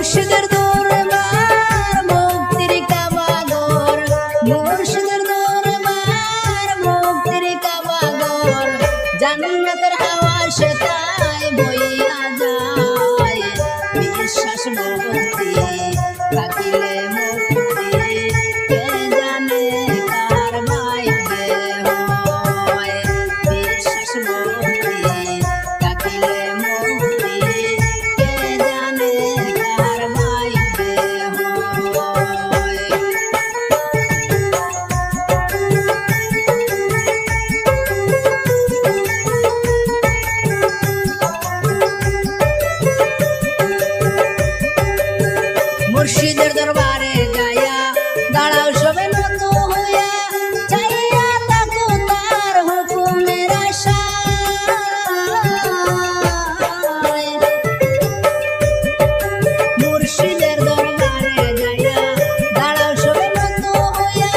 মুর্শিদের দরবার মুক্তির কাবাগর, মুর্শিদের দরবার মুক্তির কাবাগর, জান্নাতের হাওয়া সেটাই বইয়া যায়। বিশ্বাস ভক্তি থাকিলে মুক্তি, কে জানে কার ভাগ্যে হয়। বিশ্বাস ভক্তি থাকিলে মুক্তি, কে জানে কার ভাগ্যে হয়। মুর্শিদের দরবারে যাইয়া দাঁড়াও সবে নত হইয়া, চাইয়া তাকো তার হুকুমের আশায়। মুর্শিদের দরবারে যাইয়া দাঁড়াও সবে নত হইয়া,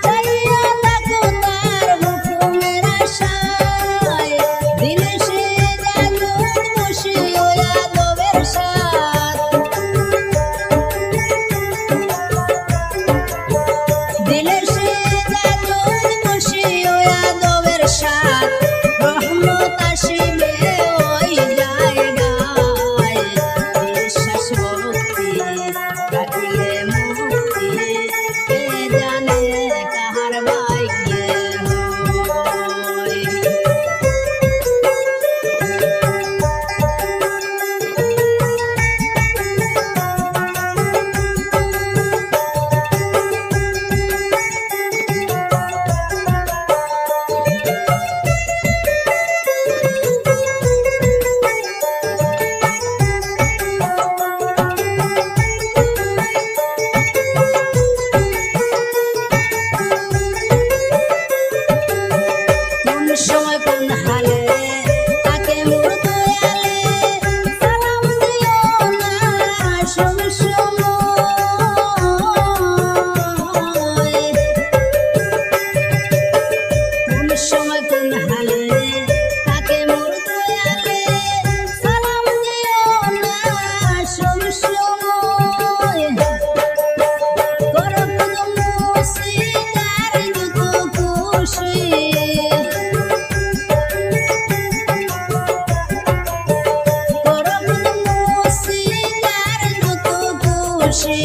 চাইয়া তাকো তার হুকুমের আশায়। দিনে সে জাগুন বসি হইয়া দবের সাথ, দিলে সে জাগুন বসি হইয়া দবের সাথ। রহমত আসিবে ওই জায়গায়। বিশ্বাস ভক্তি থাকিলে মুক্তি, কে জানে কাহার ভাগ্যে হয়। কোন সময় কোন হালে তাকে মোর দয়ালে, সালাম দিও না সব সময়। কোন সময় কোন হালে তাকে মোর দয়ালে, সালাম দিও না সব সময়। করো কদম মুসিদার যত খুশি, করো কদম মুসিদার যত খুশি।